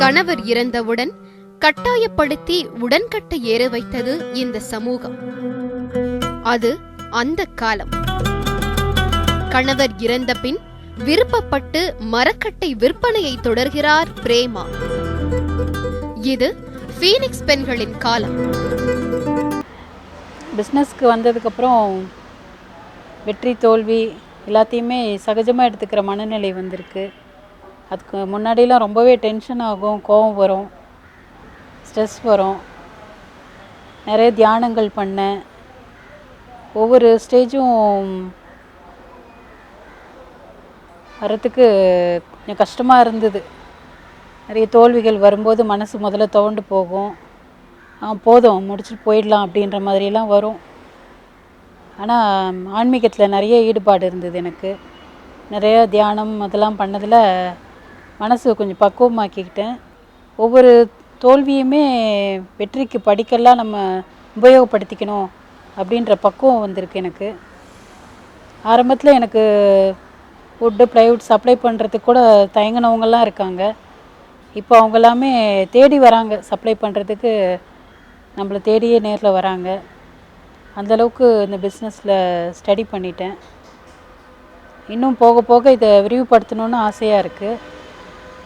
கணவர் இறந்தவுடன் கட்டாயப்படுத்தி உடன்கட்டை ஏற வைத்தது இந்த சமூகம். அது அந்த காலம். கணவர் இறந்த பின் விருப்பப்பட்டு மரக்கட்டை விற்பனையை தொடர்கிறார் பிரேமா. இது ஃபீனிக்ஸ் பெண்களின் காலம். பிஸ்னஸ்க்கு வந்ததுக்கப்புறம் வெற்றி தோல்வி எல்லாத்தையுமே சகஜமாக எடுத்துக்கிற மனநிலை வந்திருக்கு. அதுக்கு முன்னாடிலாம் ரொம்பவே டென்ஷன் ஆகும், கோபம் வரும், ஸ்ட்ரெஸ் வரும். நிறைய தியானங்கள் பண்ணேன். ஒவ்வொரு ஸ்டேஜும் வரத்துக்கு கொஞ்சம் கஷ்டமாக இருந்தது. நிறைய தோல்விகள் வரும்போது மனசு முதல்ல துவண்டு போகும். போதும் முடிச்சுட்டு போயிடலாம் அப்படின்ற மாதிரியெல்லாம் வரும். ஆனால் ஆன்மீகத்தில் நிறைய ஈடுபாடு இருந்தது எனக்கு. நிறைய தியானம் அதெல்லாம் பண்ணதில் மனசு கொஞ்சம் பக்குவமாக்கிக்கிட்டேன். ஒவ்வொரு தோல்வியுமே வெற்றிக்கு படிக்கெல்லாம் நம்ம உபயோகப்படுத்திக்கணும் அப்படின்ற பக்குவம் வந்திருக்கு எனக்கு. ஆரம்பத்தில் எனக்கு வுட்டு ப்ளைவுட் சப்ளை பண்ணுறதுக்கு கூட தயங்கினவங்கலாம் இருக்காங்க. இப்போ அவங்க எல்லாமே தேடி வராங்க, சப்ளை பண்ணுறதுக்கு நம்மளை தேடியே நேரில் வராங்க. அந்தளவுக்கு இந்த பிஸ்னஸில் ஸ்டடி பண்ணிட்டேன். இன்னும் போக போக இதை விரிவுபடுத்தணுன்னு ஆசையாக இருக்குது.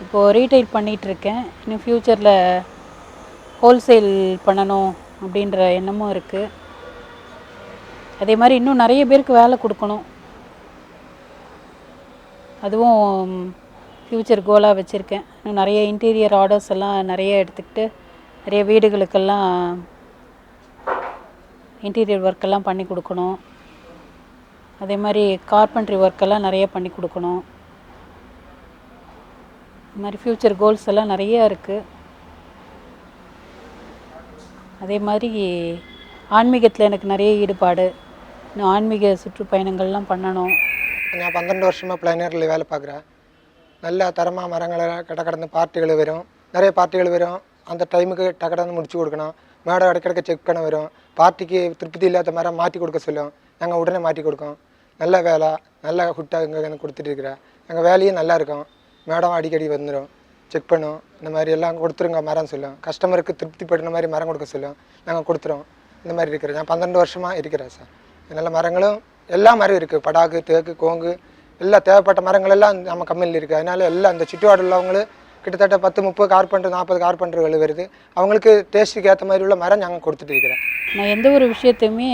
இப்போது ரீட்டைல் பண்ணிகிட்ருக்கேன். இன்னும் ஃப்யூச்சரில் ஹோல்சேல் பண்ணணும் அப்படின்ற எண்ணமும் இருக்குது. அதே மாதிரி இன்னும் நிறைய பேருக்கு வேலை கொடுக்கணும். அதுவும் ஃப்யூச்சர் கோலாக வச்சுருக்கேன். இன்னும் நிறைய இன்டீரியர் ஆர்டர்ஸ் எல்லாம் நிறைய எடுத்துக்கிட்டு நிறைய வீடுகளுக்கெல்லாம் இன்டீரியர் ஒர்க்கெல்லாம் பண்ணி கொடுக்கணும். அதே மாதிரி கார்பெண்ட்ரி ஒர்க்கெல்லாம் நிறைய பண்ணி கொடுக்கணும். இது மாதிரி ஃப்யூச்சர் கோல்ஸ் எல்லாம் நிறைய இருக்குது. அதே மாதிரி ஆன்மீகத்தில் எனக்கு நிறைய ஈடுபாடு. இன்னும் ஆன்மீக சுற்றுப்பயணங்கள்லாம் பண்ணணும். நான் 12 வருஷமாக பிளைனரில் வேலை பார்க்குறேன். நல்ல தரமாக மரங்களை கடந்து பார்ட்டிகள் வரும், நிறைய பார்ட்டிகள் வரும். அந்த டைமுக்கு டக்கடந்து முடிச்சு கொடுக்கணும். மேடை இடைக்கிடக்க செக் பண்ண வரும். பார்ட்டிக்கு திருப்தி இல்லாத மரம் மாற்றி கொடுக்க சொல்லும். நாங்கள் உடனே மாற்றி கொடுக்கோம். நல்ல வேலை, நல்ல ஹுட்டாக இங்கே கொடுத்துட்டு இருக்கிறேன். எங்கள் வேலையும் நல்லா இருக்கும். மேடம் அடிக்கடி வந்துடும், செக் பண்ணும். இந்த மாதிரி எல்லாம் கொடுத்துருங்க மரம் சொல்லும். கஸ்டமருக்கு திருப்திப்படுற மாதிரி மரம் கொடுக்க சொல்லும். நாங்கள் கொடுத்துறோம். இந்த மாதிரி இருக்கிறேன். நான் 12 வருஷமாக இருக்கிறேன் சார். நல்ல மரங்களும் எல்லா மரம் இருக்குது. படாக்கு, தேக்கு, கோங்கு எல்லாம் தேவைப்பட்ட மரங்கள் எல்லாம் நம்ம கம்பெனியில் இருக்குது. அதனால எல்லாம் அந்த சுற்றுவாடு உள்ளவங்களும் கிட்டத்தட்ட 10-30 கார்பெண்டர் 40 கார்பெண்டர்கள் வருது. அவங்களுக்கு டேஸ்ட்டுக்கு ஏற்ற மாதிரி உள்ள மரம் நாங்கள் கொடுத்துட்டு இருக்கிறேன். நான் எந்த ஒரு விஷயத்தையுமே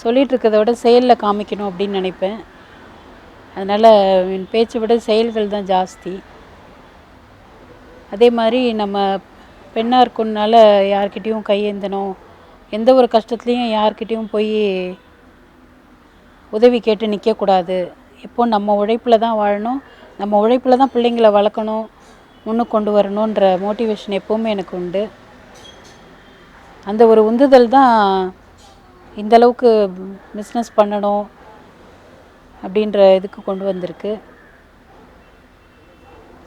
சொல்லிகிட்டு இருக்கிறத விட செயலில் காமிக்கணும் அப்படின்னு நினைப்பேன். அதனால் என் பேச்சை விட செயல்கள் தான் ஜாஸ்தி. அதே மாதிரி நம்ம பெண்ணாக இருக்கனால யார்கிட்டையும் கையேந்தணும், எந்த ஒரு கஷ்டத்துலேயும் யார்கிட்டையும் போய் உதவி கேட்டு நிற்கக்கூடாது. எப்போது நம்ம உழைப்பில் தான் வாழணும், நம்ம உழைப்பில் தான் பிள்ளைங்களை வளர்க்கணும், முன்னுக்கு கொண்டு வரணுன்ற மோட்டிவேஷன் எப்போவுமே எனக்கு உண்டு. அந்த ஒரு உந்துதல் தான் இந்தளவுக்கு பிஸ்னஸ் பண்ணணும் அப்படின்ற இதுக்கு கொண்டு வந்திருக்கு.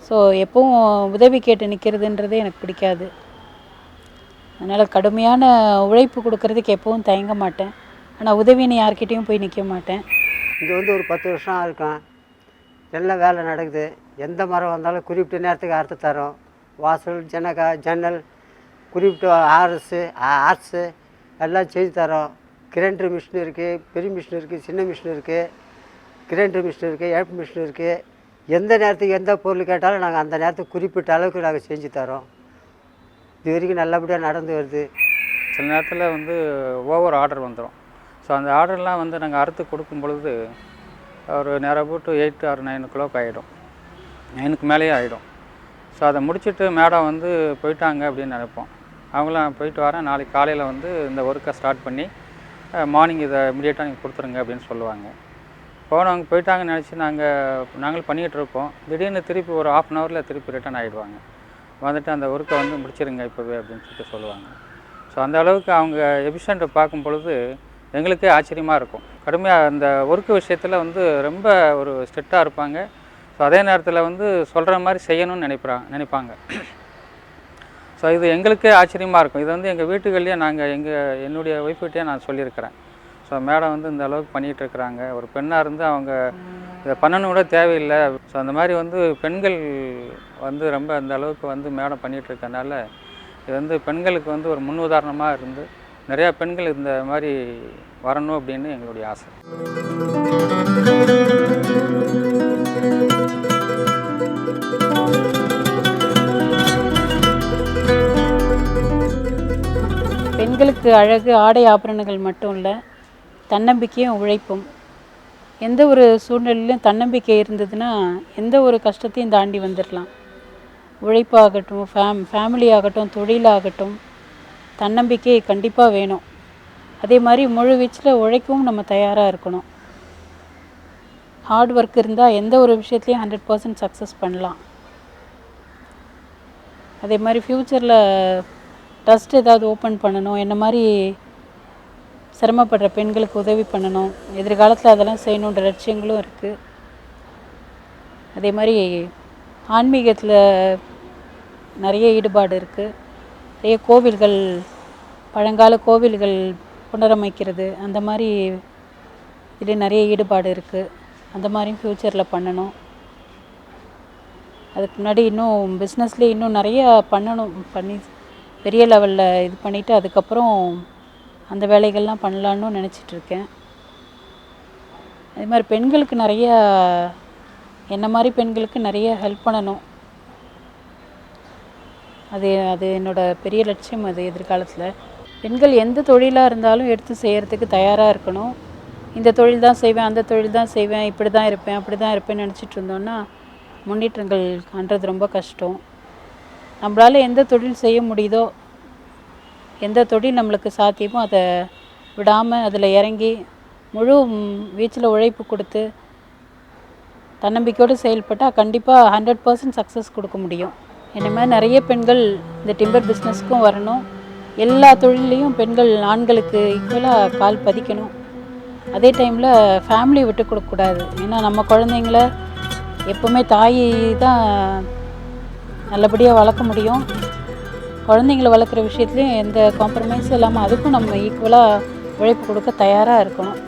ஸோ எப்பவும் உதவி கேட்டு நிற்கிறதுன்றதே எனக்கு பிடிக்காது. அதனால் கடுமையான உழைப்பு கொடுக்கறதுக்கு எப்பவும் தயங்க மாட்டேன். ஆனால் உதவின்னு யார்கிட்டையும் போய் நிற்க மாட்டேன். இங்கே ஒரு 10 வருஷம் இருக்கும். எல்லாம் வேலை நடக்குது. எந்த மரம் வந்தாலும் குறிப்பிட்ட நேரத்துக்கு அறுத்து தரோம். வாசல், ஜன்னல் குறிப்பிட்ட ஆர்ட்ஸு எல்லாம் செய்து தரோம். கிரைண்டர் மிஷின் இருக்குது, பெரிய மிஷின் இருக்குது, சின்ன மிஷின் இருக்குது, கிரைண்டர் மிஷின் இருக்குது, ஏப் மிஷின் இருக்குது. எந்த நேரத்துக்கு எந்த பொருள் கேட்டாலும் நாங்கள் அந்த நேரத்துக்கு குறிப்பிட்ட அளவுக்கு நாங்கள் செஞ்சு தரோம். இது வரைக்கும் நல்லபடியாக நடந்து வருது. சில நேரத்தில் ஓவர் ஆர்டர் வந்துடும். ஸோ அந்த ஆர்டர்லாம் நாங்கள் அறுத்து கொடுக்கும் பொழுது ஒரு நேரம் போட்டு 8 or 9 o'clock ஆகிடும், 9க்கு மேலேயே ஆகிடும். ஸோ அதை முடிச்சுட்டு மேடம் போயிட்டாங்க அப்படின்னு நினைப்போம். அவங்களாம் போயிட்டு வரேன், நாளைக்கு காலையில் இந்த ஒர்க்கை ஸ்டார்ட் பண்ணி மார்னிங் இதை இமீடியட்டாக நீங்கள் கொடுத்துருங்க அப்படின்னு சொல்லுவாங்க. போனவங்க போயிட்டாங்கன்னு நினச்சி நாங்கள் பண்ணிக்கிட்டு இருப்போம். திடீர்னு திருப்பி ஒரு 1/2 an hourல திருப்பி ரிட்டர்ன் ஆகிடுவாங்க. அந்த ஒர்க்கை முடிச்சிருங்க இப்போவே அப்படின்னு சொல்லுவாங்க. ஸோ அந்த அளவுக்கு அவங்க எஃபிஷியண்ட்டை பார்க்கும் பொழுது எங்களுக்கே ஆச்சரியமாக இருக்கும். கடுமையாக அந்த ஒர்க்கு விஷயத்தில் ரொம்ப ஒரு ஸ்ட்ரிக்டாக இருப்பாங்க. ஸோ அதே நேரத்தில் சொல்கிற மாதிரி செய்யணும்னு நினைப்பாங்க. ஸோ இது எங்களுக்கே ஆச்சரியமாக இருக்கும். இது எங்கள் வீட்டுகள்லேயே என்னுடைய ஒய்ஃப்கிட்டே நான் சொல்லியிருக்கிறேன். ஸோ மேடம் வந்து இந்த அளவுக்கு பண்ணிகிட்டு இருக்கிறாங்க. ஒரு பெண்ணாக இருந்து அவங்க இதை பண்ணணும் கூட தேவையில்லை. ஸோ அந்த மாதிரி வந்து பெண்கள் வந்து ரொம்ப அந்த அளவுக்கு வந்து மேடம் பண்ணிகிட்டு இருக்கனால இது வந்து பெண்களுக்கு வந்து ஒரு முன் உதாரணமாக இருந்து நிறையா பெண்கள் இந்த மாதிரி வரணும் அப்படின்னு எங்களுடைய ஆசை. பெண்களுக்கு அழகு ஆடை ஆபரணங்கள் மட்டும் இல்லை, தன்னம்பிக்கையும் உழைப்பும். எந்த ஒரு சூழ்நிலையிலும் தன்னம்பிக்கை இருந்ததுன்னா எந்த ஒரு கஷ்டத்தையும் தாண்டி வந்துடலாம். உழைப்பாகட்டும், ஃபேமிலி ஆகட்டும், தொழிலாகட்டும், தன்னம்பிக்கை கண்டிப்பாக வேணும். அதே மாதிரி முழு வீச்சில் உழைக்கவும் நம்ம தயாராக இருக்கணும். ஹார்ட் ஒர்க் இருந்தால் எந்த ஒரு விஷயத்துலையும் 100% சக்ஸஸ் பண்ணலாம். அதே மாதிரி ஃப்யூச்சரில் ட்ரஸ்ட் ஏதாவது ஓப்பன் பண்ணணும், என்ன மாதிரி சிரமப்படுற பெண்களுக்கு உதவி பண்ணணும், எதிர்காலத்தில் அதெல்லாம் செய்யணுன்ற லட்சியங்களும் இருக்குது. அதே மாதிரி ஆன்மீகத்தில் நிறைய ஈடுபாடு இருக்குது. நிறைய கோவில்கள், பழங்கால கோவில்கள் புனரமைக்கிறது, அந்த மாதிரி இதில் நிறைய ஈடுபாடு இருக்குது. அந்த மாதிரியும் ஃப்யூச்சரில் பண்ணணும். அதுக்கு முன்னாடி இன்னும் பிஸ்னஸ்லேயே இன்னும் நிறைய பண்ணி பெரிய லெவலில் இது பண்ணிவிட்டு அதுக்கப்புறம் அந்த வேலைகள்லாம் பண்ணலான்னு நினச்சிட்ருக்கேன். அதே மாதிரி பெண்களுக்கு நிறையா, என்ன மாதிரி பெண்களுக்கு நிறைய ஹெல்ப் பண்ணணும். அது என்னோடய பெரிய லட்சியம். அது எதிர்காலத்தில் பெண்கள் எந்த தொழிலாக இருந்தாலும் எடுத்து செய்கிறதுக்கு தயாராக இருக்கணும். இந்த தொழில் தான் செய்வேன், அந்த தொழில் தான் செய்வேன், இப்படி தான் இருப்பேன், அப்படி தான் இருப்பேன்னு நினச்சிட்டு இருந்தோன்னா முன்னேற்றங்கள் காண்றது ரொம்ப கஷ்டம். நம்மளால் எந்த தொழில் செய்ய முடியுதோ, எந்த தொழில் நம்மளுக்கு சாத்தியமோ அதை விடாமல் அதில் இறங்கி முழு வீச்சில் உழைப்பு கொடுத்து தன்னம்பிக்கையோடு செயல்பட்டால் கண்டிப்பாக 100% சக்ஸஸ் கொடுக்க முடியும். என்ன மாதிரி நிறைய பெண்கள் இந்த டிம்பர் பிஸ்னஸ்க்கும் வரணும். எல்லா தொழிலையும் பெண்கள் ஆண்களுக்கு ஈக்குவலாக கால் பதிக்கணும். அதே டைமில் ஃபேமிலியை விட்டு கொடுக்கக்கூடாது. ஏன்னா நம்ம குழந்தைங்கள எப்போவுமே தாய் தான் நல்லபடியாக வளர்க்க முடியும். குழந்தைங்களை வளர்க்குற விஷயத்துலையும் எந்த காம்ப்ரமைஸும் இல்லாமல் அதுக்கும் நம்ம ஈக்குவலாக உழைப்பு கொடுக்க தயாராக இருக்கணும்.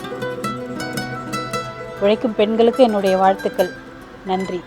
உழைக்கும் பெண்களுக்கு என்னுடைய வாழ்த்துக்கள். நன்றி.